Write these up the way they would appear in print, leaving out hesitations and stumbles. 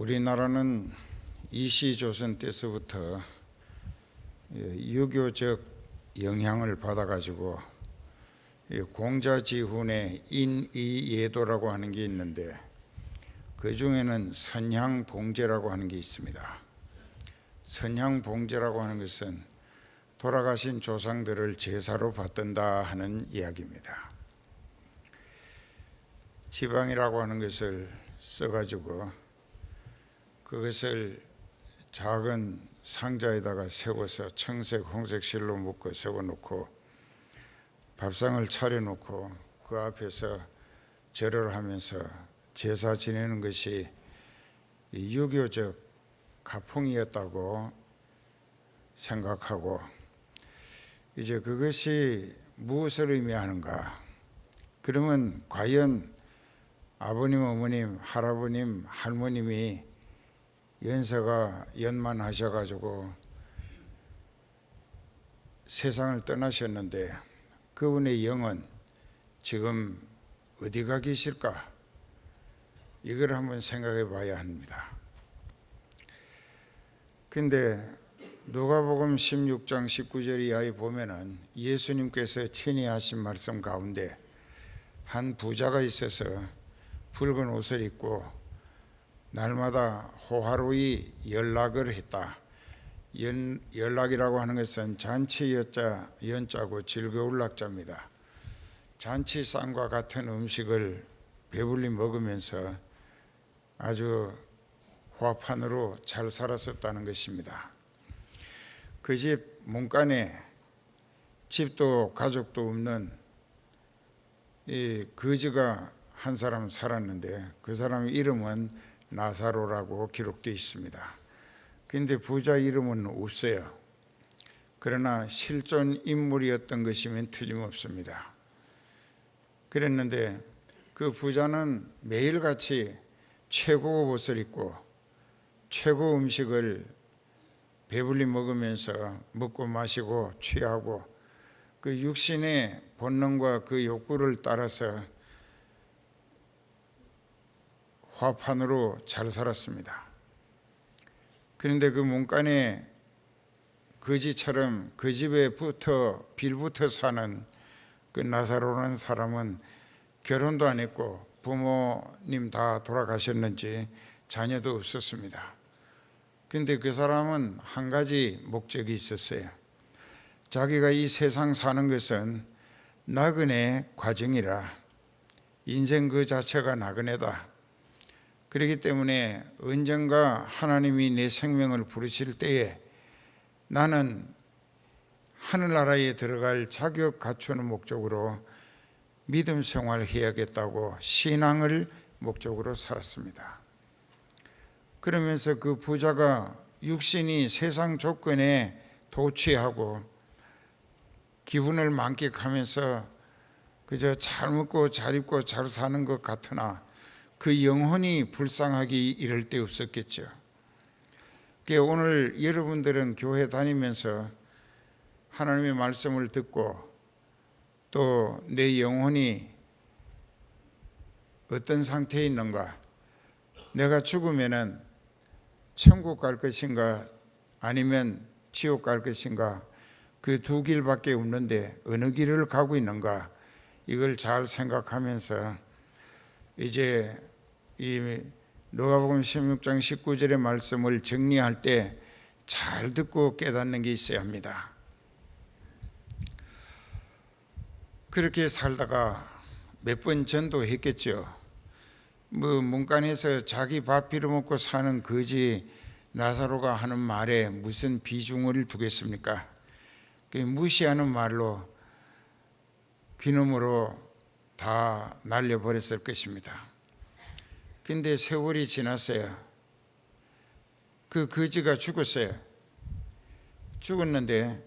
우리나라는 이시조선 때서부터 유교적 영향을 받아가지고 공자지훈의 인이예도라고 하는 게 있는데, 그 중에는 선향봉제라고 하는 게 있습니다. 선향봉제라고 하는 것은 돌아가신 조상들을 제사로 받든다 하는 이야기입니다. 지방이라고 하는 것을 써가지고 그것을 작은 상자에다가 세워서 청색, 홍색 실로 묶어 세워놓고 밥상을 차려놓고 그 앞에서 절을 하면서 제사 지내는 것이 유교적 가풍이었다고 생각하고, 이제 그것이 무엇을 의미하는가? 그러면 과연 아버님, 어머님, 할아버님, 할머님이 연세가 연만하셔가지고 세상을 떠나셨는데 그분의 영은 지금 어디가 계실까? 이걸 한번 생각해 봐야 합니다. 근데 누가복음 16장 19절 이하에 보면은 예수님께서 친히 하신 말씀 가운데 한 부자가 있어서 붉은 옷을 입고 날마다 호화로이 연락을 했다. 연락이라고 하는 것은 잔치 연자고 즐거울 낙자입니다. 잔치상과 같은 음식을 배불리 먹으면서 아주 화판으로 잘 살았었다는 것입니다. 그 집 문간에 집도 가족도 없는 이 거지가 한 사람 살았는데 그 사람 이름은 나사로라고 기록되어 있습니다. 그런데 부자 이름은 없어요. 그러나 실존 인물이었던 것이면 틀림없습니다. 그랬는데 그 부자는 매일같이 최고 옷을 입고 최고 음식을 배불리 먹으면서 먹고 마시고 취하고 그 육신의 본능과 그 욕구를 따라서 화판으로 잘 살았습니다. 그런데 그 문간에 거지처럼 그 집에 빌붙어 사는 그 나사로라는 사람은 결혼도 안 했고 부모님 다 돌아가셨는지 자녀도 없었습니다. 그런데 그 사람은 한 가지 목적이 있었어요. 자기가 이 세상 사는 것은 나그네 과정이라, 인생 그 자체가 나그네다. 그렇기 때문에 언젠가 하나님이 내 생명을 부르실 때에 나는 하늘나라에 들어갈 자격 갖추는 목적으로 믿음 생활을 해야겠다고 신앙을 목적으로 살았습니다. 그러면서 그 부자가 육신이 세상 조건에 도취하고 기분을 만끽하면서 그저 잘 먹고 잘 입고 잘 사는 것 같으나 그 영혼이 불쌍하기 이를 데 없었겠죠. 오늘 여러분들은 교회 다니면서 하나님의 말씀을 듣고 또 내 영혼이 어떤 상태에 있는가, 내가 죽으면은 천국 갈 것인가 아니면 지옥 갈 것인가, 그 두 길밖에 없는데 어느 길을 가고 있는가, 이걸 잘 생각하면서 이제 이 누가복음 16장 19절의 말씀을 정리할 때 잘 듣고 깨닫는 게 있어야 합니다. 그렇게 살다가 몇 번 전도했겠죠. 문간에서 자기 밥 빌어먹고 사는 거지 나사로가 하는 말에 무슨 비중을 두겠습니까? 무시하는 말로 귀놈으로 다 날려버렸을 것입니다. 근데 세월이 지났어요. 그 거지가 죽었어요. 죽었는데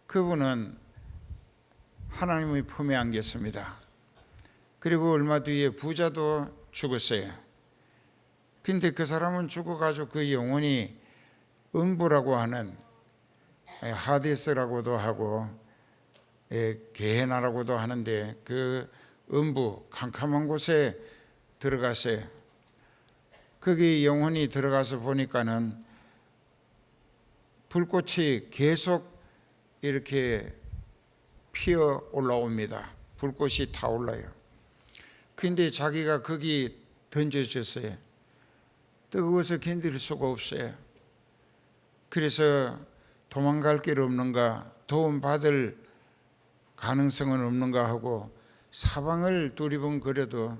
그분은 하나님의 품에 안겼습니다. 그리고 얼마 뒤에 부자도 죽었어요. 근데 그 사람은 죽어가지고 그 영혼이 음부라고 하는, 하데스라고도 하고 게헤나라고도 하는데 그 음부 캄캄한 곳에 들어갔어요. 거기 영혼이 들어가서 보니까는 불꽃이 계속 이렇게 피어 올라옵니다. 불꽃이 타올라요. 근데 자기가 거기 던져졌어요. 뜨거워서 견딜 수가 없어요. 그래서 도망갈 길 없는가, 도움받을 가능성은 없는가 하고 사방을 두리번거려도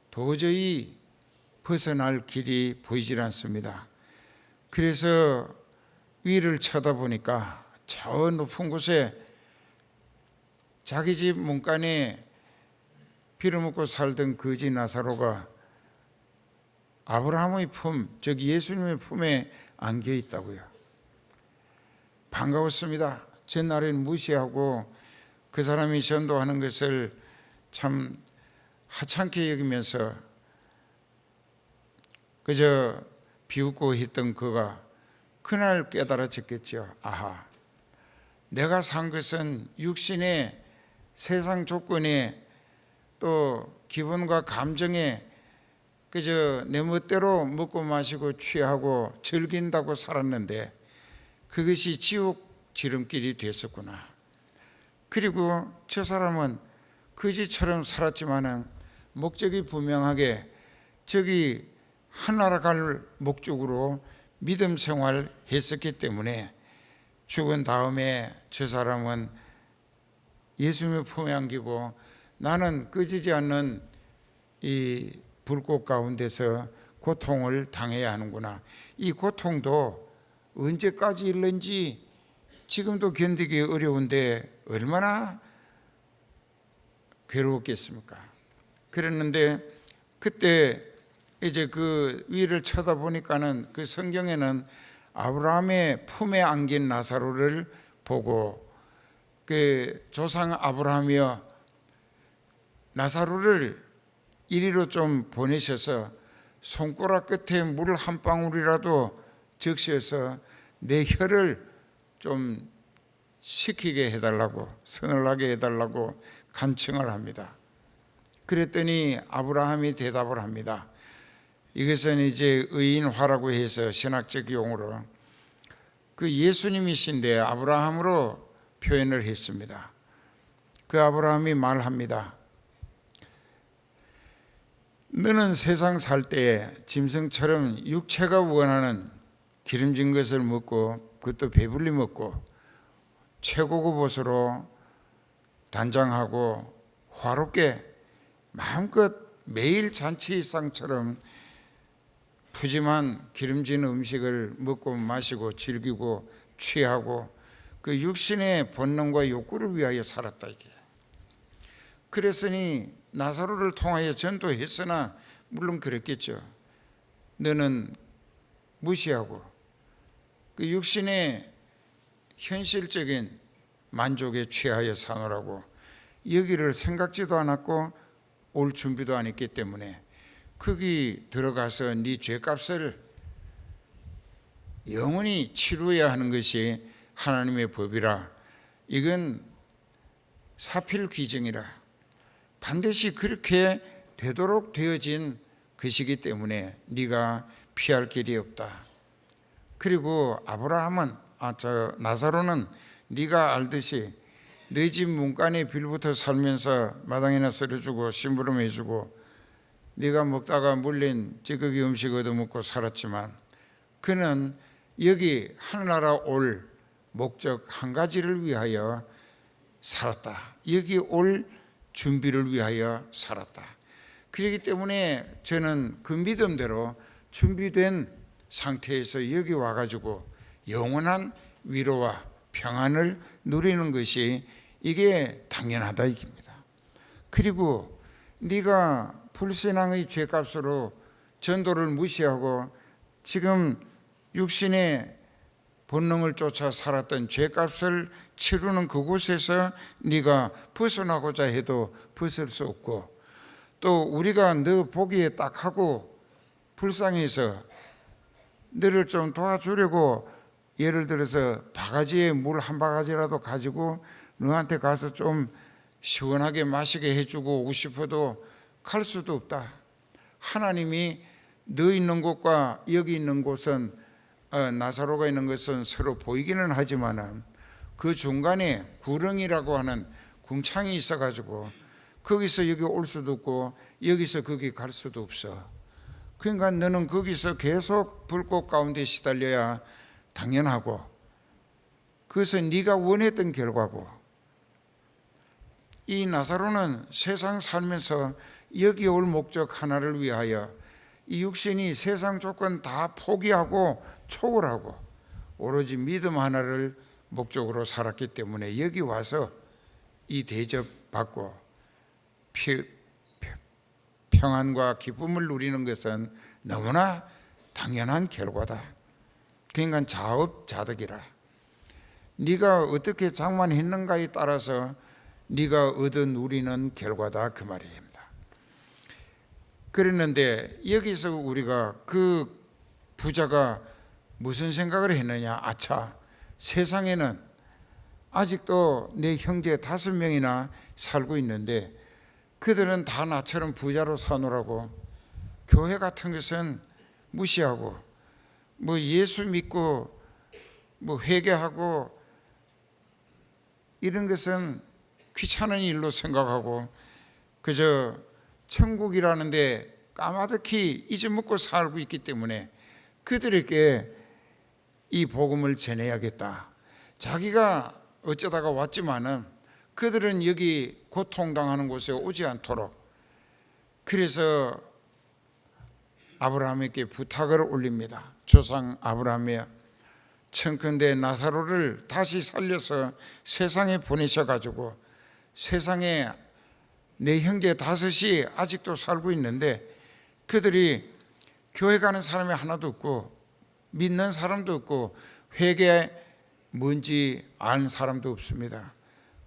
도저히 벗어날 길이 보이질 않습니다. 그래서 위를 쳐다보니까 저 높은 곳에 자기 집 문간에 빌어먹고 살던 거지 나사로가 아브라함의 품, 즉 예수님의 품에 안겨 있다고요. 반가웠습니다. 전날에는 무시하고 그 사람이 전도하는 것을 참 하찮게 여기면서 그저 비웃고 했던 그가 그날 깨달아졌겠죠. 아하, 내가 산 것은 육신의 세상 조건에 또 기분과 감정에 그저 내 멋대로 먹고 마시고 취하고 즐긴다고 살았는데 그것이 지옥 지름길이 됐었구나. 그리고 저 사람은 거지처럼 살았지만은 목적이 분명하게 저기 하나라 갈 목적으로 믿음 생활 했었기 때문에 죽은 다음에 저 사람은 예수님의 품에 안기고 나는 꺼지지 않는 이 불꽃 가운데서 고통을 당해야 하는구나. 이 고통도 언제까지 일는지 지금도 견디기 어려운데 얼마나 괴로웠겠습니까? 그랬는데 그때 이제 그 위를 쳐다보니까는 그 성경에는 아브라함의 품에 안긴 나사로를 보고 그 조상 아브라함이여 나사로를 이리로 좀 보내셔서 손가락 끝에 물 한 방울이라도 적셔서 내 혀를 좀 식히게 해달라고, 서늘하게 해달라고 간청을 합니다. 그랬더니 아브라함이 대답을 합니다. 이것은 이제 의인화라고 해서 신학적 용어로 그 예수님이신데 아브라함으로 표현을 했습니다. 그 아브라함이 말합니다. 너는 세상 살 때에 짐승처럼 육체가 원하는 기름진 것을 먹고 그것도 배불리 먹고 최고급 옷으로 단장하고 화롭게 마음껏 매일 잔치상처럼 푸짐한 기름진 음식을 먹고 마시고 즐기고 취하고 그 육신의 본능과 욕구를 위하여 살았다 이게. 그랬으니 나사로를 통하여 전도했으나 물론 그랬겠죠. 너는 무시하고 그 육신의 현실적인 만족에 취하여 사노라고 여기를 생각지도 않았고 올 준비도 안 했기 때문에 거기 들어가서 네 죄값을 영원히 치루어야 하는 것이 하나님의 법이라. 이건 사필귀정이라. 반드시 그렇게 되도록 되어진 것이기 때문에 네가 피할 길이 없다. 그리고 아브라함은 나사로는 네가 알듯이 네 집 문간에 빌부터 살면서 마당이나 썰어주고 심부름해주고 네가 먹다가 물린 찌꺼기 음식 얻어먹고 살았지만 그는 여기 하늘나라 올 목적 한 가지를 위하여 살았다. 여기 올 준비를 위하여 살았다. 그렇기 때문에 저는 그 믿음대로 준비된 상태에서 여기 와가지고 영원한 위로와 평안을 누리는 것이 이게 당연하다 이깁니다. 그리고 네가 불신앙의 죄값으로 전도를 무시하고 지금 육신의 본능을 쫓아 살았던 죄값을 치르는 그곳에서 네가 벗어나고자 해도 벗을 수 없고 또 우리가 너 보기에 딱하고 불쌍해서 너를 좀 도와주려고 예를 들어서 바가지에 물 한 바가지라도 가지고 너한테 가서 좀 시원하게 마시게 해주고 오고 싶어도 갈 수도 없다. 하나님이 너 있는 곳과 여기 있는 곳은 나사로가 있는 것은 서로 보이기는 하지만은 그 중간에 구렁이라고 하는 궁창이 있어가지고 거기서 여기 올 수도 없고 여기서 거기 갈 수도 없어. 그러니까 너는 거기서 계속 불꽃 가운데 시달려야 당연하고, 그것은 네가 원했던 결과고, 이 나사로는 세상 살면서 여기 올 목적 하나를 위하여 이 육신이 세상 조건 다 포기하고 초월하고 오로지 믿음 하나를 목적으로 살았기 때문에 여기 와서 이 대접 받고 평안과 기쁨을 누리는 것은 너무나 당연한 결과다. 그러니까 자업자득이라. 네가 어떻게 장만했는가에 따라서 네가 얻어 누리는 결과다, 그 말입니다. 그랬는데 여기서 우리가 그 부자가 무슨 생각을 했느냐. 아차, 세상에는 아직도 내 형제 5명이나 살고 있는데 그들은 다 나처럼 부자로 사노라고 교회 같은 것은 무시하고 뭐 예수 믿고 뭐 회개하고 이런 것은 귀찮은 일로 생각하고 그저 천국이라는데 까마득히 잊어먹고 살고 있기 때문에 그들에게 이 복음을 전해야겠다. 자기가 어쩌다가 왔지만은 그들은 여기 고통당하는 곳에 오지 않도록, 그래서 아브라함에게 부탁을 올립니다. 조상 아브라함이여, 청컨대 나사로를 다시 살려서 세상에 보내셔가지고 세상에 내 형제 5이 아직도 살고 있는데 그들이 교회 가는 사람이 하나도 없고 믿는 사람도 없고 회개 뭔지 아는 사람도 없습니다.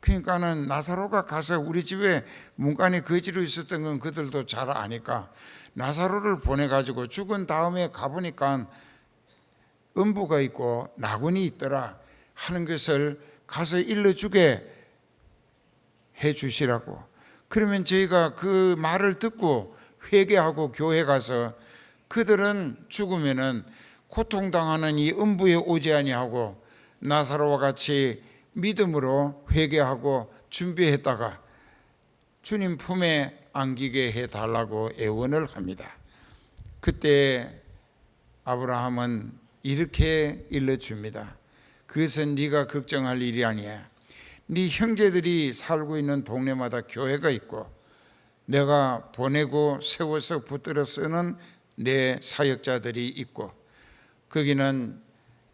그러니까는 나사로가 가서 우리 집에 문간에 거지로 있었던 건 그들도 잘 아니까 나사로를 보내가지고 죽은 다음에 가보니까 음부가 있고 낙원이 있더라 하는 것을 가서 일러주게 해주시라고. 그러면 저희가 그 말을 듣고 회개하고 교회 가서 그들은 죽으면은 고통당하는 이 음부에 오지 아니하고 나사로와 같이 믿음으로 회개하고 준비했다가 주님 품에 안기게 해달라고 애원을 합니다. 그때 아브라함은 이렇게 일러줍니다. 그것은 네가 걱정할 일이 아니야. 네 형제들이 살고 있는 동네마다 교회가 있고 내가 보내고 세워서 붙들어 쓰는 내 사역자들이 있고 거기는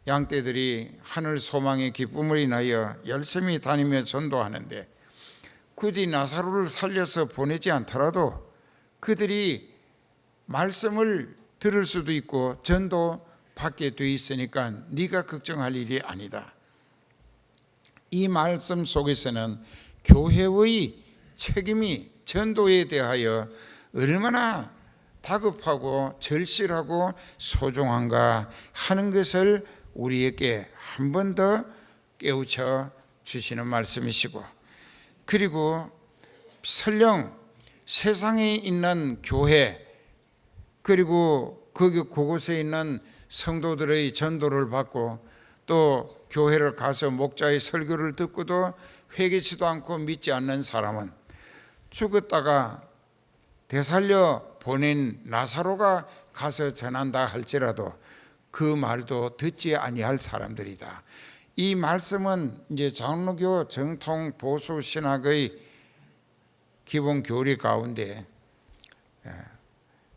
양떼들이 하늘 소망의 기쁨을 인하여 열심히 다니며 전도하는데 굳이 나사로를 살려서 보내지 않더라도 그들이 말씀을 들을 수도 있고 전도 받게 돼 있으니까 네가 걱정할 일이 아니다. 이 말씀 속에서는 교회의 책임이 전도에 대하여 얼마나 다급하고 절실하고 소중한가 하는 것을 우리에게 한 번 더 깨우쳐 주시는 말씀이시고, 그리고 설령 세상에 있는 교회 그리고 그곳에 있는 성도들의 전도를 받고 또 교회를 가서 목자의 설교를 듣고도 회개치도 않고 믿지 않는 사람은 죽었다가 되살려 보낸 나사로가 가서 전한다 할지라도 그 말도 듣지 아니할 사람들이다. 이 말씀은 이제 장로교 정통 보수 신학의 기본 교리 가운데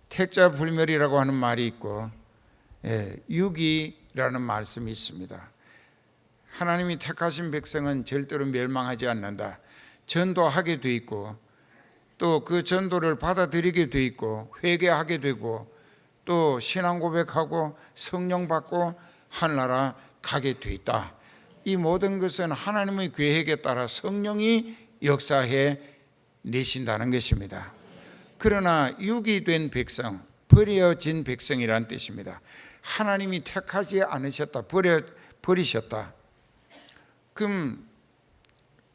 택자불멸이라고 하는 말이 있고 유기라는 말씀이 있습니다. 하나님이 택하신 백성은 절대로 멸망하지 않는다. 전도하게 돼 있고 또 그 전도를 받아들이게 돼 있고 회개하게 되고 또 신앙 고백하고 성령 받고 하늘나라 가게 돼 있다. 이 모든 것은 하나님의 계획에 따라 성령이 역사해 내신다는 것입니다. 그러나 유기된 백성, 버려진 백성이라는 뜻입니다. 하나님이 택하지 않으셨다, 버리셨다. 그럼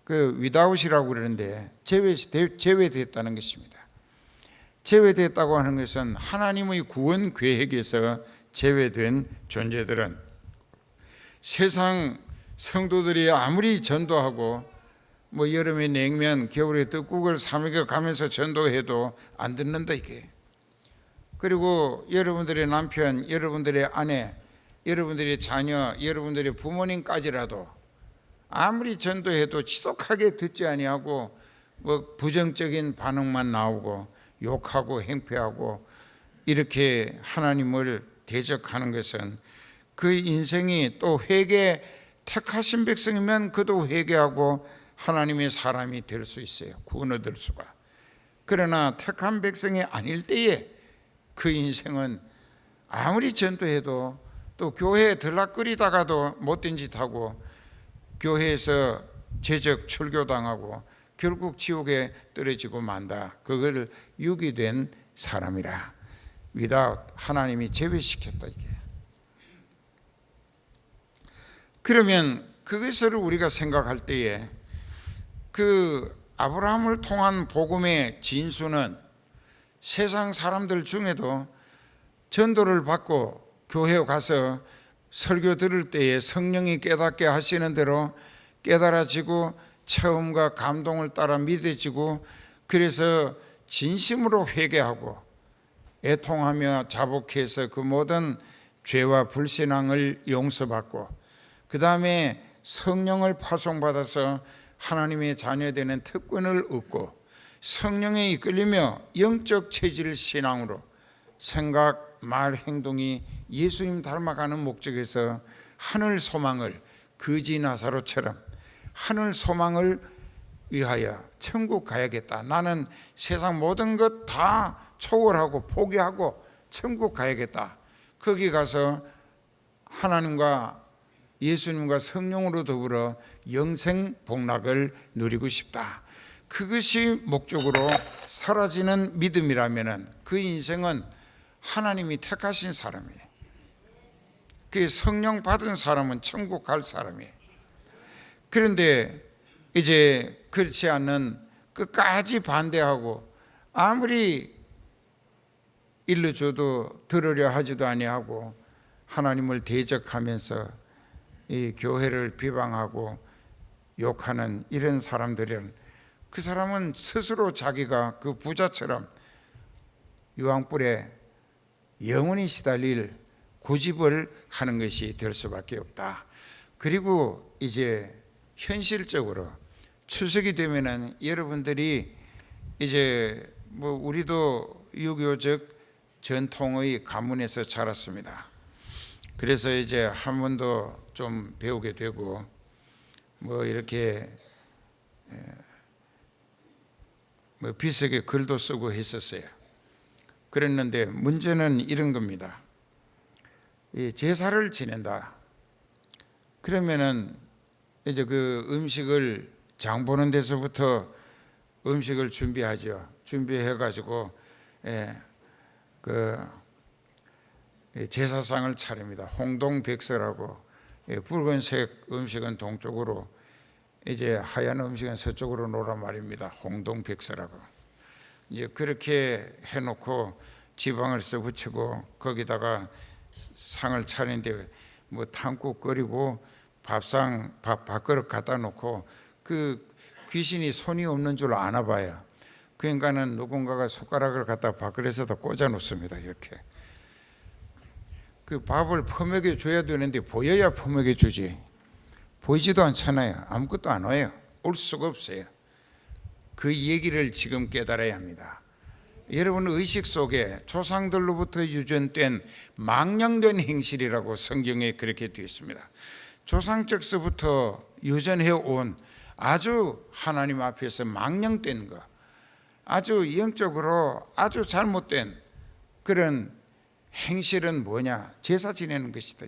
그 without이라고 그러는데 제외됐다는 것입니다. 제외됐다고 하는 것은 하나님의 구원 계획에서 제외된 존재들은 세상 성도들이 아무리 전도하고 여름에 냉면, 겨울에 떡국을 사 먹여 가면서 전도해도 안 듣는다 이게. 그리고 여러분들의 남편, 여러분들의 아내, 여러분들의 자녀, 여러분들의 부모님까지라도 아무리 전도해도 지독하게 듣지 아니하고 부정적인 반응만 나오고 욕하고 행패하고 이렇게 하나님을 대적하는 것은 그 인생이 또 회개 택하신 백성이면 그도 회개하고 하나님의 사람이 될 수 있어요. 구원 얻을 수가. 그러나 택한 백성이 아닐 때에 그 인생은 아무리 전도해도 또 교회에 들락거리다가도 못된 짓 하고 교회에서 제적 출교당하고 결국 지옥에 떨어지고 만다. 그걸 유기된 사람이라. without 하나님이 제외시켰다 이게. 그러면 그것을 우리가 생각할 때에 그 아브라함을 통한 복음의 진수는 세상 사람들 중에도 전도를 받고 교회에 가서 설교 들을 때에 성령이 깨닫게 하시는 대로 깨달아지고 처음과 감동을 따라 믿어지고 그래서 진심으로 회개하고 애통하며 자복해서 그 모든 죄와 불신앙을 용서받고 그 다음에 성령을 파송받아서 하나님의 자녀되는 특권을 얻고 성령에 이끌리며 영적 체질 신앙으로 생각, 말, 행동이 예수님 닮아가는 목적에서 하늘 소망을 거지 나사로처럼 하늘 소망을 위하여 천국 가야겠다. 나는 세상 모든 것 다 초월하고 포기하고 천국 가야겠다. 거기 가서 하나님과 예수님과 성령으로 더불어 영생 복락을 누리고 싶다. 그것이 목적으로 사라지는 믿음이라면 그 인생은 하나님이 택하신 사람이에요. 그 성령 받은 사람은 천국 갈 사람이에요. 그런데 이제 그렇지 않는 끝까지 반대하고 아무리 일러줘도 들으려 하지도 아니하고 하나님을 대적하면서 이 교회를 비방하고 욕하는 이런 사람들은 그 사람은 스스로 자기가 그 부자처럼 유황불에 영원히 시달릴 고집을 하는 것이 될 수밖에 없다. 그리고 이제 현실적으로 추석이 되면은 여러분들이 이제 우리도 유교적 전통의 가문에서 자랐습니다. 그래서 이제 한문도 좀 배우게 되고 이렇게 비석에 글도 쓰고 했었어요. 그랬는데 문제는 이런 겁니다. 이 제사를 지낸다. 그러면은 이제 그 음식을 장 보는 데서부터 음식을 준비하죠. 준비해 가지고 그 제사상을 차립니다. 홍동백서라고 붉은색 음식은 동쪽으로 이제 하얀 음식은 서쪽으로 놓으란 말입니다. 홍동백서라고. 이제 그렇게 해놓고 지방을 써 붙이고 거기다가 상을 차리는데 탕국 끓이고 밥그릇 갖다 놓고 그 귀신이 손이 없는 줄 아나 봐요. 그러니까는 누군가가 숟가락을 갖다 밥그릇에다 꽂아 놓습니다. 이렇게. 그 밥을 퍼먹여 줘야 되는데 보여야 퍼먹여 주지. 보이지도 않잖아요. 아무것도 안 와요. 올 수가 없어요. 그 얘기를 지금 깨달아야 합니다. 여러분 의식 속에 조상들로부터 유전된 망령된 행실이라고 성경에 그렇게 되어 있습니다. 조상적서부터 유전해 온 아주 하나님 앞에서 망령된 것, 아주 영적으로 아주 잘못된 그런 행실은 뭐냐? 제사 지내는 것이다.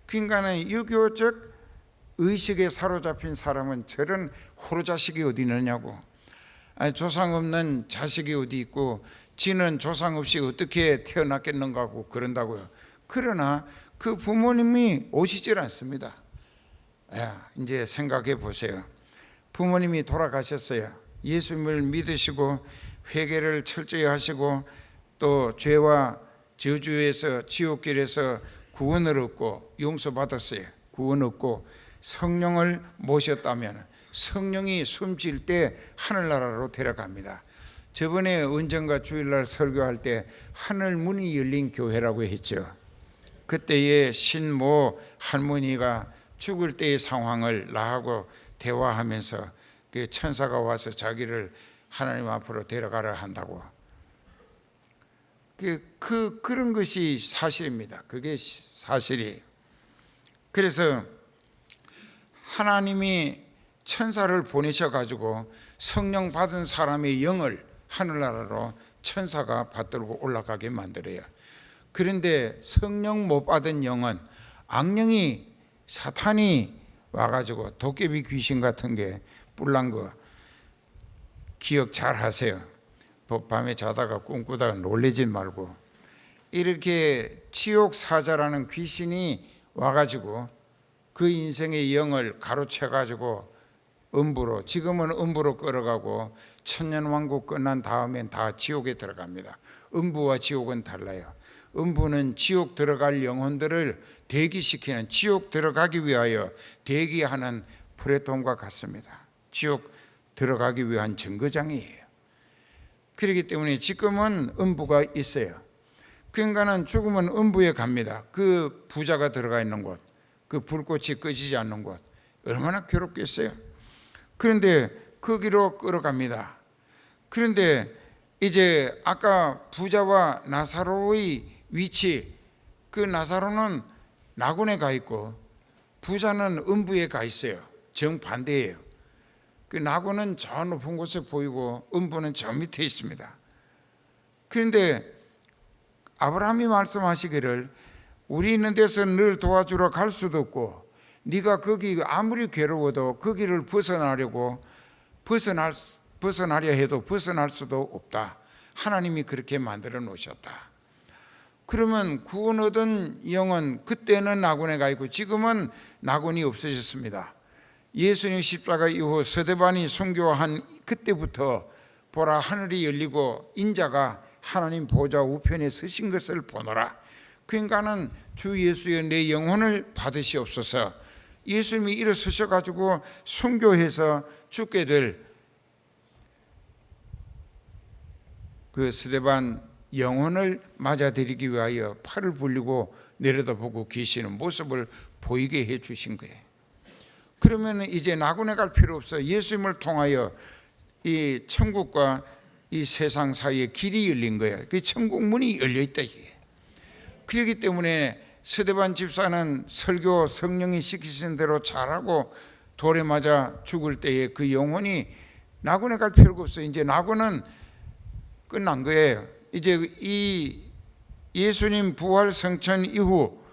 그러니까는 유교적 의식에 사로잡힌 사람은 저런 호루자식이 어디 있느냐고. 조상 없는 자식이 어디 있고 지는 조상 없이 어떻게 태어났겠는가 하고 그런다고요. 그러나 그 부모님이 오시질 않습니다. 이제 생각해 보세요. 부모님이 돌아가셨어요. 예수님을 믿으시고 회개를 철저히 하시고 또 죄와 저주에서 지옥길에서 구원을 얻고 용서받았어요. 구원 얻고 성령을 모셨다면 성령이 숨질 때 하늘나라로 데려갑니다. 저번에 언젠가 주일날 설교할 때 하늘 문이 열린 교회라고 했죠. 그때에 신모 할머니가 죽을 때의 상황을 나하고 대화하면서 그 천사가 와서 자기를 하나님 앞으로 데려가려 한다고. 그런 것이 사실입니다. 그게 사실이에요. 그래서 하나님이 천사를 보내셔가지고 성령 받은 사람의 영을 하늘나라로 천사가 받들고 올라가게 만들어요. 그런데 성령 못 받은 영은 악령이 사탄이 와가지고 도깨비 귀신 같은 게 뿔난 거 기억 잘 하세요. 밤에 자다가 꿈꾸다가 놀라지 말고, 이렇게 지옥 사자라는 귀신이 와가지고 그 인생의 영을 가로채가지고 음부로, 지금은 음부로 끌어가고 천년왕국 끝난 다음엔 다 지옥에 들어갑니다. 음부와 지옥은 달라요. 음부는 지옥 들어갈 영혼들을 대기시키는, 지옥 들어가기 위하여 대기하는 플랫폼과 같습니다. 지옥 들어가기 위한 정거장이에요. 그렇기 때문에 지금은 음부가 있어요. 그 인간은 죽으면 음부에 갑니다. 그 부자가 들어가 있는 곳, 그 불꽃이 꺼지지 않는 곳, 얼마나 괴롭겠어요. 그런데 거기로 끌어갑니다. 그런데 이제 아까 부자와 나사로의 위치, 그 나사로는 낙원에 가 있고 부자는 음부에 가 있어요. 정반대예요. 그 낙원은 저 높은 곳에 보이고 음부는 저 밑에 있습니다. 그런데 아브라함이 말씀하시기를 우리 있는 데서 늘 도와주러 갈 수도 없고 네가 거기 아무리 괴로워도 거기를 벗어나려 해도 벗어날 수도 없다. 하나님이 그렇게 만들어 놓으셨다. 그러면 구원 얻은 영은 그때는 낙원에 가 있고 지금은 낙원이 없어졌습니다. 예수님 십자가 이후 스데반이 순교한 그때부터 보라 하늘이 열리고 인자가 하나님 보좌 우편에 서신 것을 보노라. 그 인간은 주 예수여 내 영혼을 받으시옵소서. 예수님이 일어서셔 가지고 순교해서 죽게 될 그 스데반 영혼을 맞아들이기 위하여 팔을 벌리고 내려다보고 계시는 모습을 보이게 해 주신 거예요. 그러면 이제 낙원에 갈 필요 없어. 예수님을 통하여 이 천국과 이 세상 사이에 길이 열린 거예요. 그 천국 문이 열려 있다 이게. 그렇기 때문에 스데반 집사는 설교 성령이 시키신 대로 잘하고 돌에 맞아 죽을 때에 그 영혼이 낙원에 갈 필요가 없어요. 이제 낙원은 끝난 거예요. 이제 이 예수님 부활 성천 이후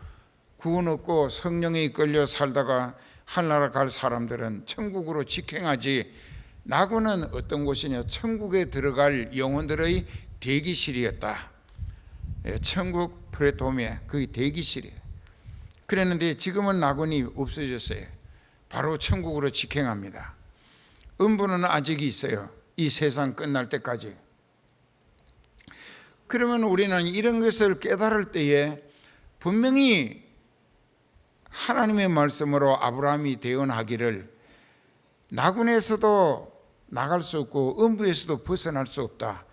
구원 얻고 성령에 이끌려 살다가 하늘나라 갈 사람들은 천국으로 직행하지, 낙원은 어떤 곳이냐, 천국에 들어갈 영혼들의 대기실이었다. 천국 플랫폼에 그게 대기실이에요. 그랬는데 지금은 낙원이 없어졌어요. 바로 천국으로 직행합니다. 음부는 아직 있어요. 이 세상 끝날 때까지. 그러면 우리는 이런 것을 깨달을 때에 분명히 하나님의 말씀으로 아브라함이 대언하기를 낙원에서도 나갈 수 없고 음부에서도 벗어날 수 없다.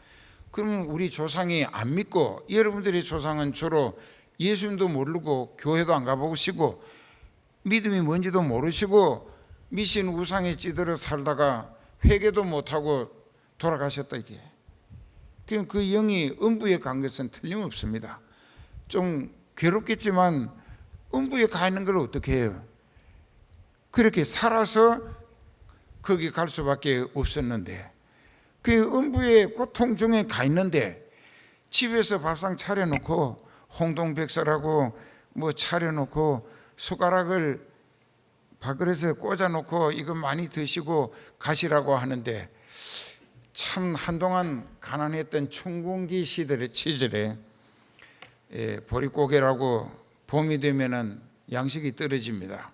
그러면 우리 조상이 안 믿고, 여러분들의 조상은 주로 예수님도 모르고 교회도 안 가보시고 믿음이 뭔지도 모르시고 미신 우상에 찌들어 살다가 회개도 못하고 돌아가셨다 이게. 그 영이 음부에 간 것은 틀림없습니다. 좀 괴롭겠지만 음부에 가 있는 걸 어떻게 해요? 그렇게 살아서 거기 갈 수밖에 없었는데, 그 음부의 고통 중에 가 있는데 집에서 밥상 차려놓고 홍동백설하고 뭐 차려놓고 숟가락을 밥그릇에 꽂아놓고 이거 많이 드시고 가시라고 하는데, 참 한동안 가난했던 춘궁기 시절에 보릿고개라고 봄이 되면은 양식이 떨어집니다.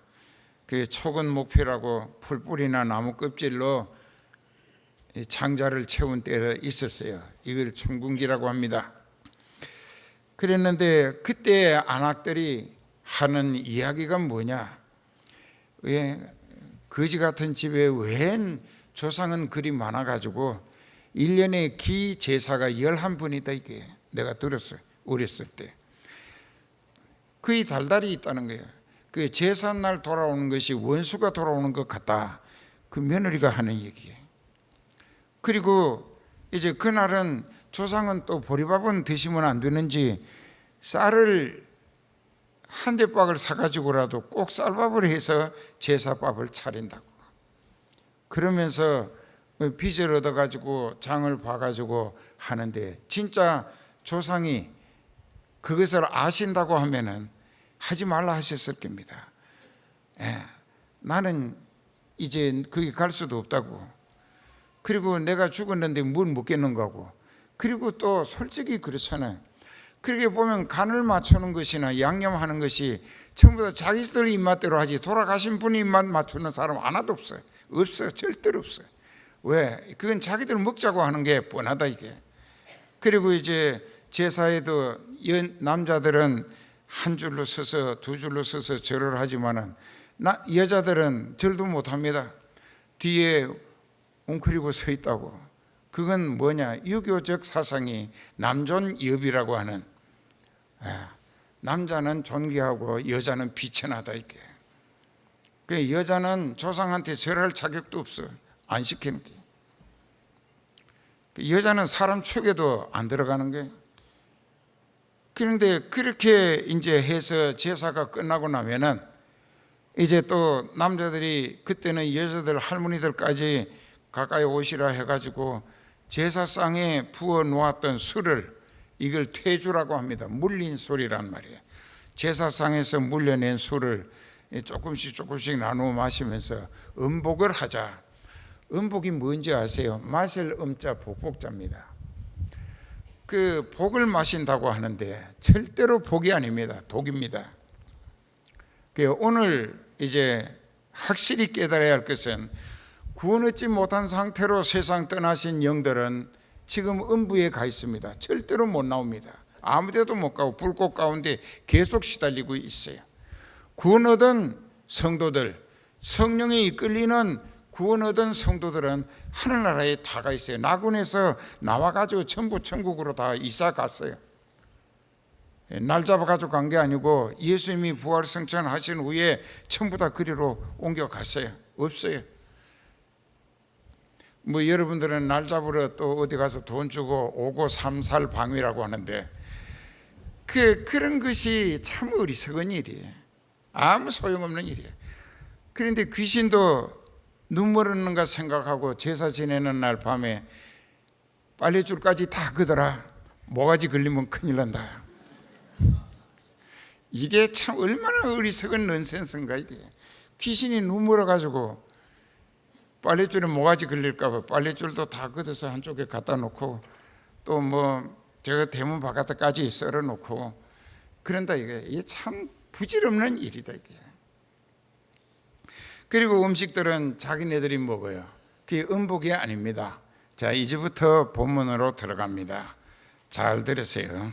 그 촉은 목표라고 풀뿌리나 나무 껍질로 창자를 채운 때가 있었어요. 이걸 춘궁기라고 합니다. 그랬는데 그때 안악들이 하는 이야기가 뭐냐? 왜 거지 같은 집에 웬 조상은 그리 많아가지고 1년에 기 제사가 11번이다. 이게 내가 들었어요. 어렸을 때 거의 달달이 있다는 거예요. 그 제삿날 돌아오는 것이 원수가 돌아오는 것 같다. 그 며느리가 하는 얘기예요. 그리고 이제 그날은 조상은 또 보리밥은 드시면 안 되는지 쌀을 한 대박을 사가지고라도 꼭 쌀밥을 해서 제사밥을 차린다고. 그러면서 빚을 얻어가지고 장을 봐가지고 하는데 진짜 조상이 그것을 아신다고 하면은 하지 말라 하셨을 겁니다. 나는 이제 거기 갈 수도 없다고. 그리고 내가 죽었는데 뭘 묻겠는가 하고. 그리고 또 솔직히 그렇잖아요. 그렇게 보면 간을 맞추는 것이나 양념하는 것이 전부 다 자기들 입맛대로 하지 돌아가신 분이 입맛 맞추는 사람 하나도 없어요. 없어요. 절대로 없어요. 왜? 그건 자기들 먹자고 하는 게 뻔하다 이게. 그리고 이제 제사에도 남자들은 한 줄로 서서 두 줄로 서서 절을 하지만은 여자들은 절도 못합니다. 뒤에 웅크리고 서 있다고. 그건 뭐냐? 유교적 사상이 남존여비라고 하는, 남자는 존귀하고 여자는 비천하다 이게. 그 여자는 조상한테 절할 자격도 없어. 안 시키는 게. 여자는 사람 축에도 안 들어가는 게. 그런데 그렇게 이제 해서 제사가 끝나고 나면은 이제 또 남자들이 그때는 여자들 할머니들까지 가까이 오시라 해가지고 제사상에 부어 놓았던 술을 이걸 퇴주라고 합니다. 물린 술이란 말이에요. 제사상에서 물려낸 술을 조금씩 나누어 마시면서 음복을 하자. 음복이 뭔지 아세요? 마실 음자 복복자입니다. 그 복을 마신다고 하는데 절대로 복이 아닙니다. 독입니다. 오늘 이제 확실히 깨달아야 할 것은 구원 얻지 못한 상태로 세상 떠나신 영들은 지금 음부에 가 있습니다. 절대로 못 나옵니다. 아무데도 못 가고 불꽃 가운데 계속 시달리고 있어요. 구원 얻은 성도들, 성령에 이끌리는 구원 얻은 성도들은 하늘나라에 다 가 있어요. 나군에서 나와가지고 전부 천국으로 다 이사 갔어요. 날 잡아가지고 간 게 아니고 예수님이 부활 승천하신 후에 전부 다 그리로 옮겨갔어요. 없어요. 뭐 여러분들은 날 잡으러 또 어디 가서 돈 주고 오고 삼살 방위라고 하는데 그런 것이 참 어리석은 일이에요. 아무 소용없는 일이에요. 그런데 귀신도 눈물 흘는가 생각하고 제사 지내는 날 밤에 빨래줄까지 다 걷어라. 모가지 걸리면 큰일 난다. 이게 참 얼마나 어리석은 넌센스인가 이게. 귀신이 눈물어 가지고 빨래줄에 모가지 걸릴까 봐 빨래줄도 다 걷어서 한쪽에 갖다 놓고 또 뭐 제가 대문 바깥까지 썰어 놓고 그런다 이게 참 부질없는 일이다 이게. 그리고 음식들은 자기네들이 먹어요. 그게 음복이 아닙니다. 자, 이제부터 본문으로 들어갑니다. 잘 들으세요.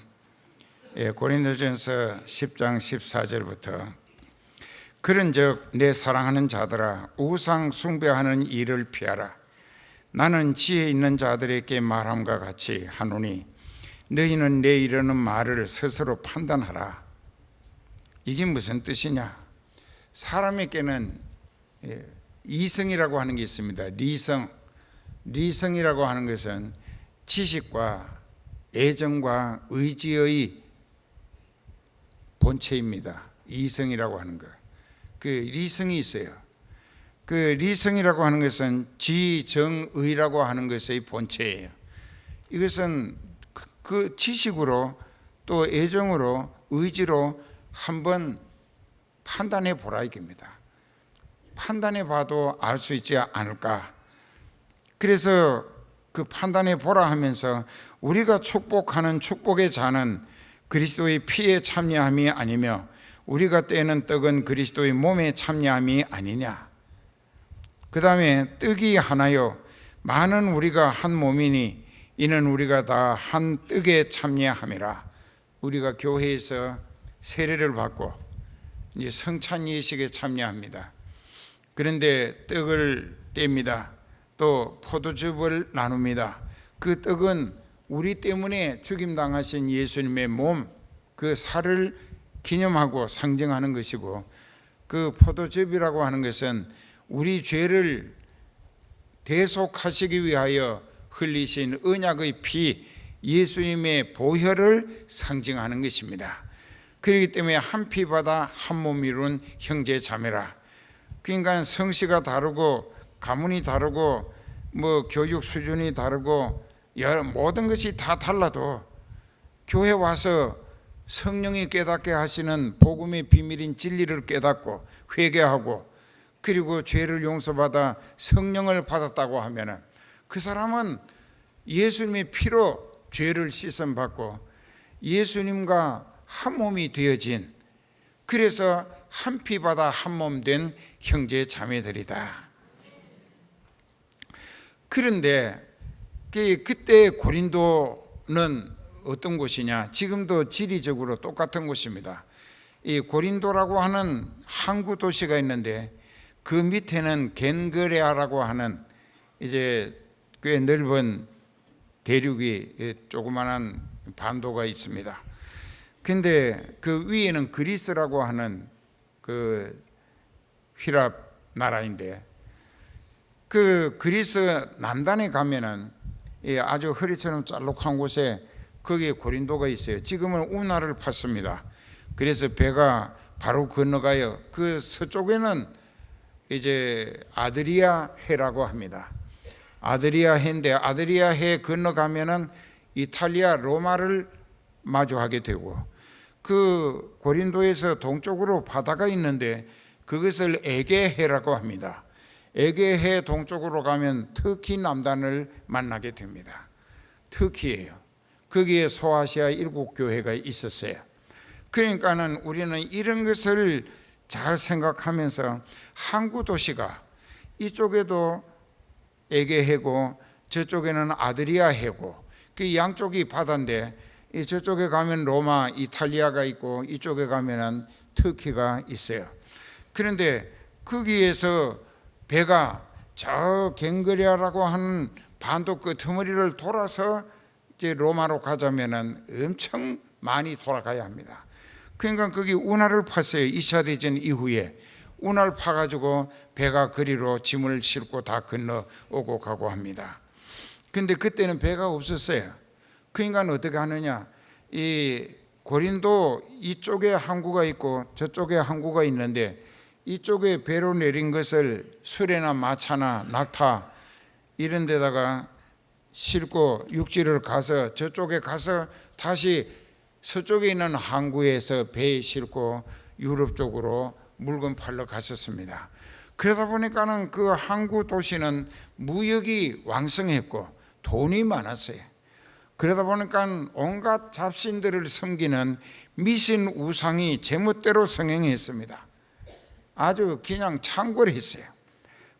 고린도전서 10장 14절부터 그런즉 내 사랑하는 자들아 우상 숭배하는 일을 피하라. 나는 지혜 있는 자들에게 말함과 같이 하노니 너희는 내 이르는 말을 스스로 판단하라. 이게 무슨 뜻이냐? 사람에게는 이성이라고 하는 게 있습니다. 리성이라고 하는 것은 지식과 애정과 의지의 본체입니다. 이성이라고 하는 것. 그 리성이 있어요. 그 리성이라고 하는 것은 지정의라고 하는 것의 본체예요. 이것은 그 지식으로 또 애정으로 의지로 한번 판단해 보라 이겁니다. 판단해 봐도 알 수 있지 않을까. 그래서 그 판단해 보라 하면서 우리가 축복하는 축복의 잔은 그리스도의 피에 참여함이 아니며 우리가 떼는 떡은 그리스도의 몸에 참여함이 아니냐. 그 다음에 떡이 하나요 많은 우리가 한 몸이니 이는 우리가 다 한 떡에 참여함이라. 우리가 교회에서 세례를 받고 이제 성찬 예식에 참여합니다. 그런데 떡을 뗍니다. 또 포도즙을 나눕니다. 그 떡은 우리 때문에 죽임당하신 예수님의 몸, 그 살을 기념하고 상징하는 것이고, 그 포도즙이라고 하는 것은 우리 죄를 대속하시기 위하여 흘리신 언약의 피, 예수님의 보혈을 상징하는 것입니다. 그렇기 때문에 한 피 받아 한 몸 이룬 형제 자매라. 그러니까 성씨가 다르고 가문이 다르고 뭐 교육 수준이 다르고 모든 것이 다 달라도 교회 와서 성령이 깨닫게 하시는 복음의 비밀인 진리를 깨닫고 회개하고 그리고 죄를 용서받아 성령을 받았다고 하면은 그 사람은 예수님의 피로 죄를 씻음받고 예수님과 한 몸이 되어진, 그래서 한 피 받아 한 몸 된 형제 자매들이다. 그런데 그때 고린도는 어떤 곳이냐? 지금도 지리적으로 똑같은 곳입니다. 이 고린도라고 하는 항구 도시가 있는데 그 밑에는 겐그레아라고 하는 이제 꽤 넓은 대륙이 조그만한 반도가 있습니다. 근데 그 위에는 그리스라고 하는 그 휘랍 나라인데, 그 그리스 남단에 가면은 아주 허리처럼 짤록한 곳에 거기에 고린도가 있어요. 지금은 운하를 팠습니다. 그래서 배가 바로 건너가요. 그 서쪽에는 이제 아드리아 해라고 합니다. 아드리아 해인데 아드리아 해 건너가면은 이탈리아 로마를 마주하게 되고, 그 고린도에서 동쪽으로 바다가 있는데 그것을 에게해라고 합니다. 에게해 동쪽으로 가면 터키 남단을 만나게 됩니다. 터키예요. 거기에 소아시아 7교회가 있었어요. 그러니까는 우리는 이런 것을 잘 생각하면서 항구 도시가 이쪽에도 에게해고 저쪽에는 아드리아 해고 그 양쪽이 바다인데, 저쪽에 가면 로마, 이탈리아가 있고 이쪽에 가면은 터키가 있어요. 그런데 거기에서 배가 저 겐그레아라고 하는 반도 끄트머리를 돌아서 이제 로마로 가자면은 엄청 많이 돌아가야 합니다. 그러니까 거기 운하를 팠어요. 2차 대전 이후에 운하를 파가지고 배가 거리로 짐을 싣고 다 건너오고 가고 합니다. 근데 그때는 배가 없었어요. 그러니까 어떻게 하느냐, 이 고린도 이쪽에 항구가 있고 저쪽에 항구가 있는데 이쪽에 배로 내린 것을 수레나 마차나 낙타 이런 데다가 싣고 육지를 가서 저쪽에 가서 다시 서쪽에 있는 항구에서 배에 싣고 유럽 쪽으로 물건 팔러 갔었습니다. 그러다 보니까는 그 항구 도시는 무역이 왕성했고 돈이 많았어요. 그러다 보니까 온갖 잡신들을 섬기는 미신 우상이 제멋대로 성행했습니다. 아주 그냥 창궐했어요.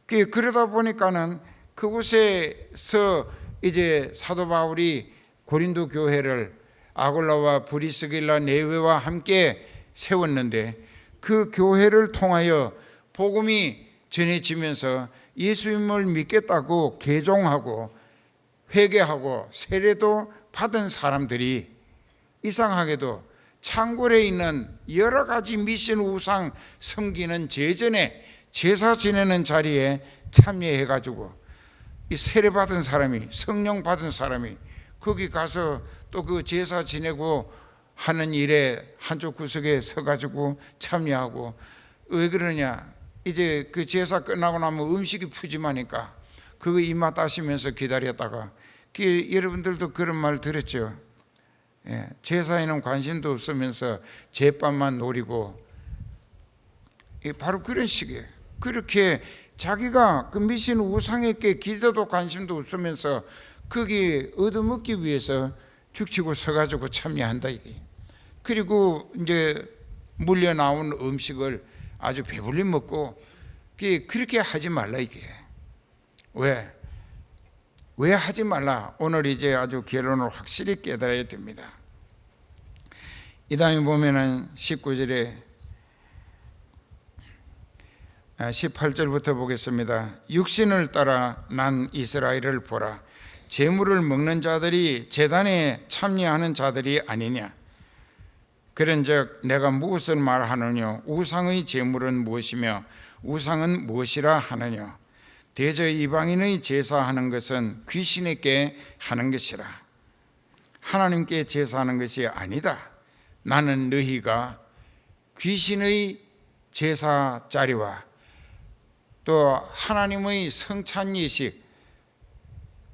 그러다 보니까는 그곳에서 이제 사도 바울이 고린도 교회를 아골라와 브리스길라 네웨와 함께 세웠는데, 그 교회를 통하여 복음이 전해지면서 예수님을 믿겠다고 개종하고 회개하고 세례도 받은 사람들이 이상하게도 창궐에 있는 여러 가지 미신 우상 섬기는 제전에 제사 지내는 자리에 참여해가지고 이 세례 받은 사람이, 성령 받은 사람이 거기 가서 또 그 제사 지내고 하는 일에 한쪽 구석에 서가지고 참여하고, 왜 그러냐, 이제 그 제사 끝나고 나면 음식이 푸짐하니까 그거 입맛 따시면서 기다렸다가, 여러분들도 그런 말 들었죠. 제사에는 관심도 없으면서 제밥만 노리고, 바로 그런 식이에요. 그렇게 자기가 그 미신 우상에게 기도도 관심도 없으면서 거기 얻어먹기 위해서 죽치고 서가지고 참여한다 이게. 그리고 이제 물려 나온 음식을 아주 배불리 먹고, 그렇게 하지 말라 이게. 왜? 왜 하지 말라? 오늘 이제 아주 결론을 확실히 깨달아야 됩니다. 이 다음에 보면은 19절에 18절부터 보겠습니다. 육신을 따라 난 이스라엘을 보라. 제물을 먹는 자들이 제단에 참여하는 자들이 아니냐. 그런즉 내가 무엇을 말하느냐. 우상의 제물은 무엇이며 우상은 무엇이라 하느냐. 대저 이방인의 제사하는 것은 귀신에게 하는 것이라. 하나님께 제사하는 것이 아니다. 나는 너희가 귀신의 제사 자리와 또 하나님의 성찬 예식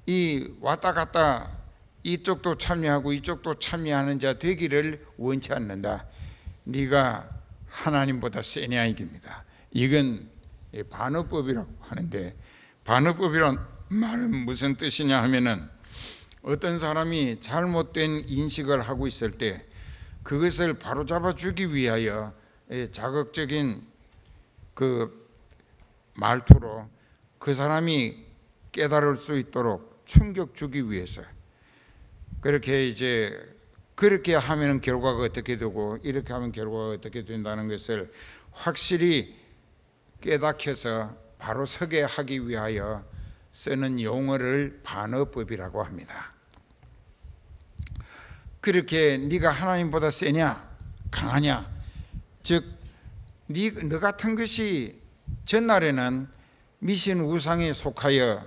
이 왔다 갔다 이쪽도 참여하고 이쪽도 참여하는 자 되기를 원치 않는다. 네가 하나님보다 세냐 이깁니다. 이건 반어법이라고 하는데, 반어법이란 말은 무슨 뜻이냐 하면은 어떤 사람이 잘못된 인식을 하고 있을 때 그것을 바로잡아 주기 위하여 자극적인 그 말투로 그 사람이 깨달을 수 있도록 충격 주기 위해서 그렇게 하면 결과가 어떻게 되고 이렇게 하면 결과가 어떻게 된다는 것을 확실히 깨닫혀서 바로 서게 하기 위하여 쓰는 용어를 반어법이라고 합니다. 그렇게 네가 하나님보다 세냐 강하냐, 즉 너 같은 것이 전날에는 미신 우상에 속하여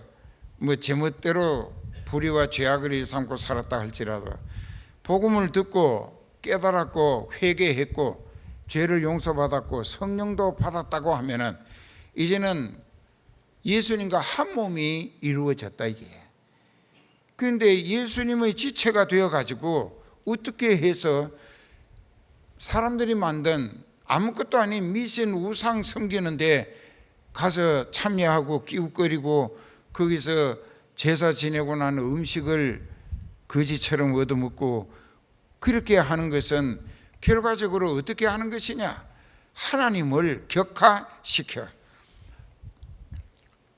제멋대로 불의와 죄악을 일삼고 살았다 할지라도 복음을 듣고 깨달았고 회개했고 죄를 용서받았고 성령도 받았다고 하면은 이제는 예수님과 한 몸이 이루어졌다 이게. 그런데 예수님의 지체가 되어 가지고 어떻게 해서 사람들이 만든 아무것도 아닌 미신 우상 섬기는데 가서 참여하고 끼웃거리고 거기서 제사 지내고 난 음식을 거지처럼 얻어먹고 그렇게 하는 것은 결과적으로 어떻게 하는 것이냐? 하나님을 격하시켜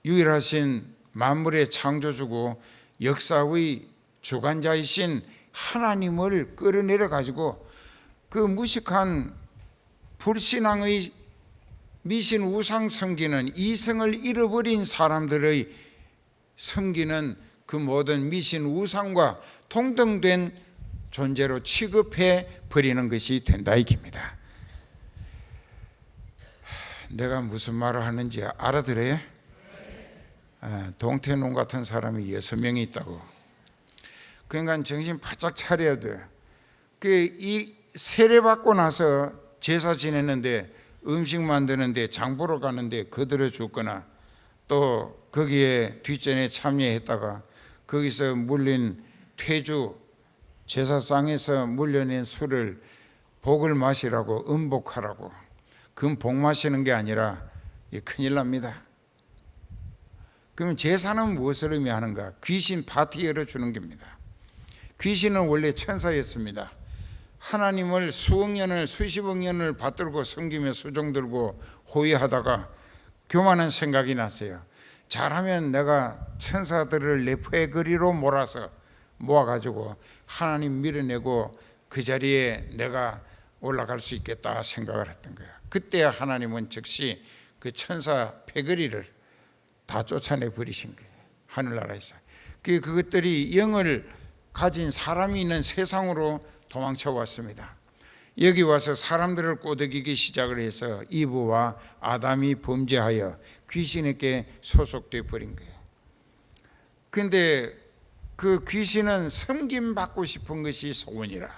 유일하신 만물의 창조주고 역사의 주관자이신 하나님을 끌어내려 가지고 그 무식한 불신앙의 미신 우상 섬기는 이성을 잃어버린 사람들의 섬기는 그 모든 미신 우상과 동등된 존재로 취급해 버리는 것이 된다 이깁니다. 내가 무슨 말을 하는지 알아들어요? 동태농 같은 사람이 6명이 있다고. 그러니까 정신 바짝 차려야 돼. 이 세례받고 나서 제사 지내는데 음식 만드는데 장 보러 가는데 거들어 줬거나 또 거기에 뒷전에 참여했다가 거기서 물린 퇴주 제사상에서 물려낸 술을 복을 마시라고 음복하라고, 그건 복 마시는 게 아니라 큰일 납니다. 그러면 제사는 무엇을 의미하는가? 귀신 파티 열어주는 겁니다. 귀신은 원래 천사였습니다. 하나님을 수억 년을 수십억 년을 받들고 섬기며 수종 들고 호위하다가 교만한 생각이 났어요. 잘하면 내가 천사들을 내 거리로 몰아서 모아가지고 하나님 밀어내고 그 자리에 내가 올라갈 수 있겠다 생각을 했던 거예요. 그때 하나님은 즉시 그 천사 패거리를 다 쫓아내 버리신 거예요. 하늘나라에서. 그것들이 영을 가진 사람이 있는 세상으로 도망쳐 왔습니다. 여기 와서 사람들을 꼬드기기 시작을 해서 이브와 아담이 범죄하여 귀신에게 소속돼 버린 거예요. 그런데 그 귀신은 섬김받고 싶은 것이 소원이라.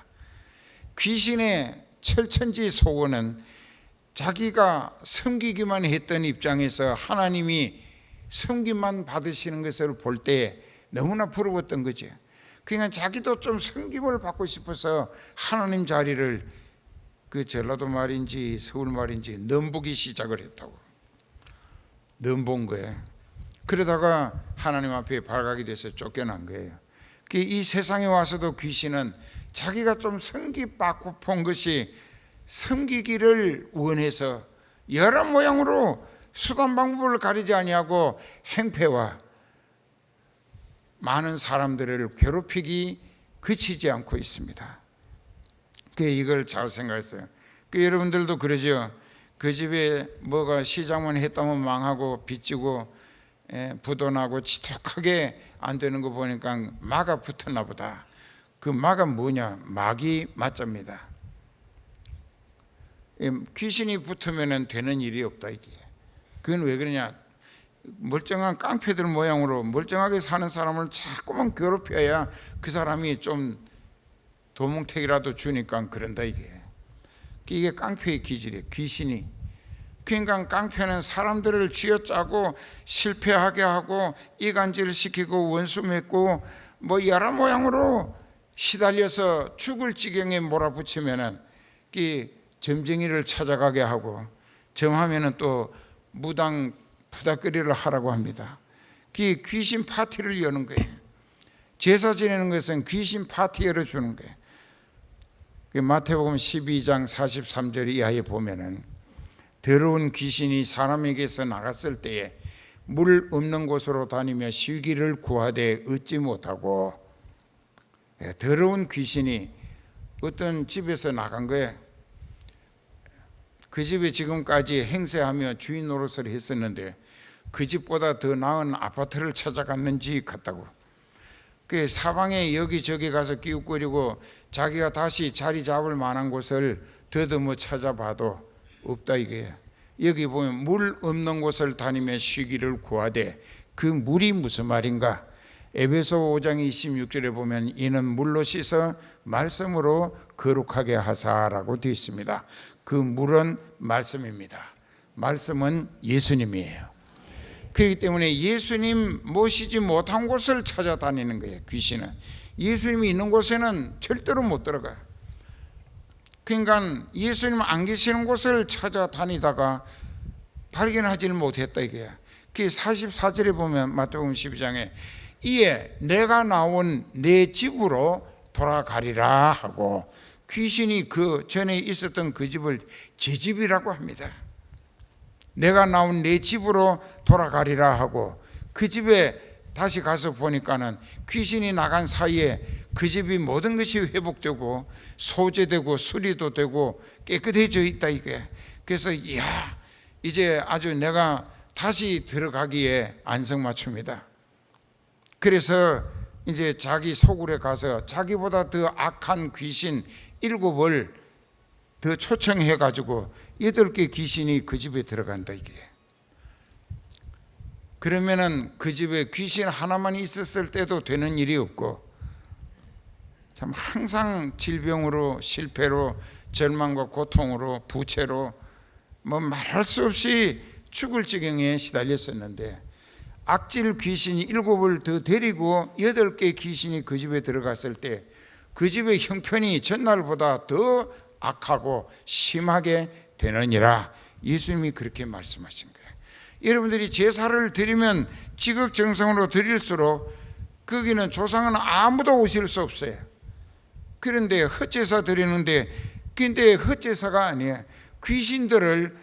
귀신의 철천지 소원은 자기가 섬기기만 했던 입장에서 하나님이 섬김만 받으시는 것을 볼 때 너무나 부러웠던 거죠. 그러니까 자기도 좀 섬김을 받고 싶어서 하나님 자리를 그 전라도 말인지 서울 말인지 넘보기 시작을 했다고. 넘본 거예요. 그러다가 하나님 앞에 발각이 돼서 쫓겨난 거예요. 이 세상에 와서도 귀신은 자기가 좀 섬김받고 본 것이 섬기기를 원해서 여러 모양으로 수단 방법을 가리지 아니하고 행패와 많은 사람들을 괴롭히기 그치지 않고 있습니다. 이걸 잘 생각했어요. 여러분들도 그러죠. 그 집에 뭐가 시작만 했다면 망하고 빚지고 부도나고 지독하게 안 되는 거 보니까 마가 붙었나 보다. 그 마가 뭐냐? 마귀 맞자입니다. 귀신이 붙으면 되는 일이 없다 이게. 그건 왜 그러냐? 멀쩡한 깡패들 모양으로 멀쩡하게 사는 사람을 자꾸만 괴롭혀야 그 사람이 좀 도뭉택이라도 주니까 그런다 이게 깡패의 기질이에요. 귀신이. 그러니까 깡패는 사람들을 쥐어짜고 실패하게 하고 이간질 시키고 원수 맺고 뭐 여러 모양으로 시달려서 죽을 지경에 몰아붙이면은 점쟁이를 찾아가게 하고 점하면은 또 무당 푸닥거리를 하라고 합니다. 귀신 파티를 여는 거예요. 제사 지내는 것은 귀신 파티 열어주는 거예요. 마태복음 12장 43절 이하에 보면은 더러운 귀신이 사람에게서 나갔을 때에 물 없는 곳으로 다니며 쉬기를 구하되 얻지 못하고, 더러운 귀신이 어떤 집에서 나간 거예요. 그 집에 지금까지 행세하며 주인 노릇을 했었는데 그 집보다 더 나은 아파트를 찾아갔는지 같다고. 사방에 여기저기 가서 끼웃거리고 자기가 다시 자리 잡을 만한 곳을 더듬어 찾아봐도 없다 이거예요. 여기 보면 물 없는 곳을 다니며 쉬기를 구하되, 그 물이 무슨 말인가? 에베소 5장 26절에 보면 이는 물로 씻어 말씀으로 거룩하게 하사라고 되어 있습니다. 그 물은 말씀입니다. 말씀은 예수님이에요. 그렇기 때문에 예수님 모시지 못한 곳을 찾아다니는 거예요. 귀신은 예수님이 있는 곳에는 절대로 못 들어가요. 그러니까 예수님 안 계시는 곳을 찾아다니다가 발견하지를 못했다 이거야. 그 44절에 보면 마태복음 12장에 이에 내가 나온 내 집으로 돌아가리라 하고, 귀신이 그 전에 있었던 그 집을 제 집이라고 합니다. 내가 나온 내 집으로 돌아가리라 하고, 그 집에 다시 가서 보니까는 귀신이 나간 사이에 그 집이 모든 것이 회복되고 소재되고 수리도 되고 깨끗해져 있다 이게. 그래서 이야, 이제 아주 내가 다시 들어가기에 안성맞춤이다. 그래서 이제 자기 소굴에 가서 자기보다 더 악한 귀신 7을 더 초청해 가지고 8개 귀신이 그 집에 들어간다 이게. 그러면은 그 집에 귀신 하나만 있었을 때도 되는 일이 없고, 참 항상 질병으로 실패로 절망과 고통으로 부채로 뭐 말할 수 없이 죽을 지경에 시달렸었는데, 악질 귀신이 7을 더 데리고 8개 귀신이 그 집에 들어갔을 때 그 집의 형편이 전날보다 더 악하고 심하게 되느니라. 예수님이 그렇게 말씀하신 거예요. 여러분들이 제사를 드리면 지극정성으로 드릴수록 거기는 조상은 아무도 오실 수 없어요. 그런데 헛제사 드리는데, 근데 헛제사가 아니에요. 귀신들을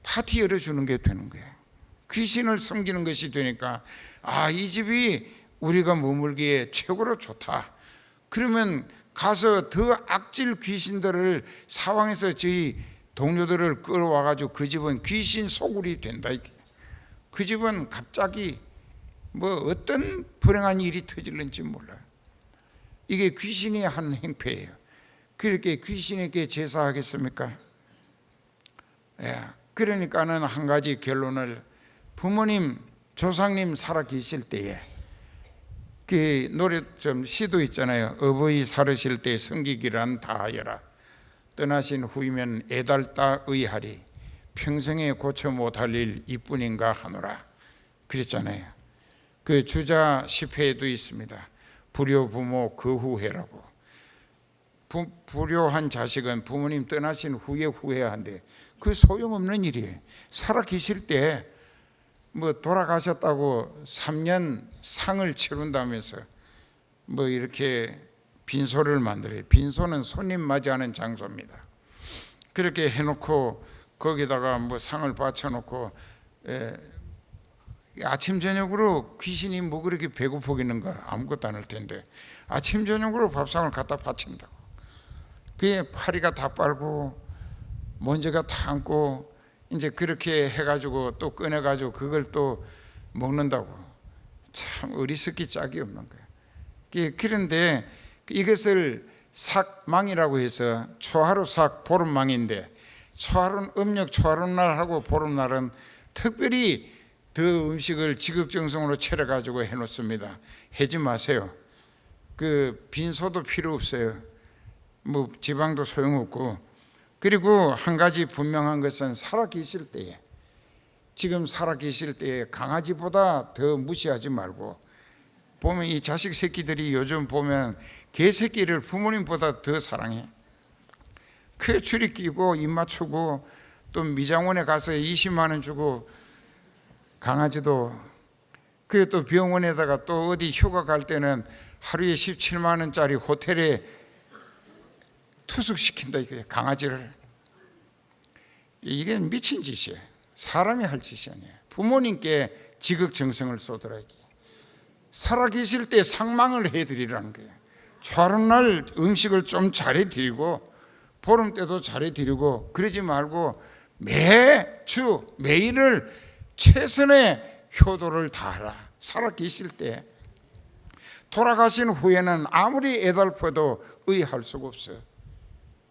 파티 열어주는 게 되는 거예요. 귀신을 섬기는 것이 되니까 이 집이 우리가 머물기에 최고로 좋다. 그러면 가서 더 악질 귀신들을 사방에서 저희 동료들을 끌어와가지고 그 집은 귀신 소굴이 된다. 그 집은 갑자기 뭐 어떤 불행한 일이 터질는지 몰라요. 이게 귀신이 한 행패예요. 그렇게 귀신에게 제사하겠습니까? 그러니까는 한 가지 결론을, 부모님, 조상님 살아 계실 때에 그 노래 좀 시도 있잖아요. 어버이 살으실 때 섬기기란 다하여라. 떠나신 후이면 애달다 의하리. 평생에 고쳐 못할 일 이뿐인가 하노라. 그랬잖아요. 그 주자 10회에도 있습니다. 불효 부모 거후회라고. 불효한 자식은 부모님 떠나신 후에 후회한데 그 소용없는 일이에요. 살아 계실 때 뭐 돌아가셨다고 3년 상을 치른다면서 뭐 이렇게 빈소를 만들어요. 빈소는 손님 맞이하는 장소입니다. 그렇게 해놓고 거기다가 뭐 상을 받쳐놓고 아침 저녁으로 귀신이 뭐 그렇게 배고프겠는가? 아무것도 안 할 텐데 아침 저녁으로 밥상을 갖다 바친다고. 그게 파리가 다 빨고 먼지가 다 앉고 이제 그렇게 해가지고 또 꺼내가지고 그걸 또 먹는다고. 참 어리석기 짝이 없는 거예요. 그런데 이것을 삭망이라고 해서 초하루 삭 보름망인데, 초하루는 음력 초하루날하고 보름날은 특별히 더 음식을 지극정성으로 차려가지고 해놓습니다. 해지 마세요. 그 빈소도 필요 없어요. 뭐 지방도 소용없고. 그리고 한 가지 분명한 것은 살아계실 때에, 지금 살아계실 때에 강아지보다 더 무시하지 말고, 보면 이 자식 새끼들이 요즘 보면 개 새끼를 부모님보다 더 사랑해. 그 줄이 끼고 입 맞추고 또 미장원에 가서 20만 원 주고 강아지도, 그게 또 병원에다가 또 어디 휴가 갈 때는 하루에 17만 원짜리 호텔에 투숙시킨다 이거예요, 강아지를. 이게 미친 짓이에요. 사람이 할 짓이 아니에요. 부모님께 지극정성을 쏟으라기. 살아계실 때 상망을 해드리라는 거예요. 초하루날 음식을 좀 잘해드리고 보름 때도 잘해드리고, 그러지 말고 매주 매일을 최선의 효도를 다하라. 살아계실 때. 돌아가신 후에는 아무리 애달퍼도 의할 수가 없어요.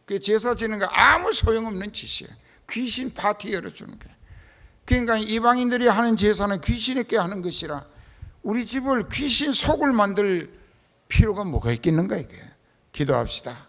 그 제사 지는 거 아무 소용없는 짓이에요. 귀신 파티 열어주는 거예요. 그러니까 이방인들이 하는 제사는 귀신에게 하는 것이라 우리 집을 귀신 속을 만들 필요가 뭐가 있겠는가 이게. 기도합시다.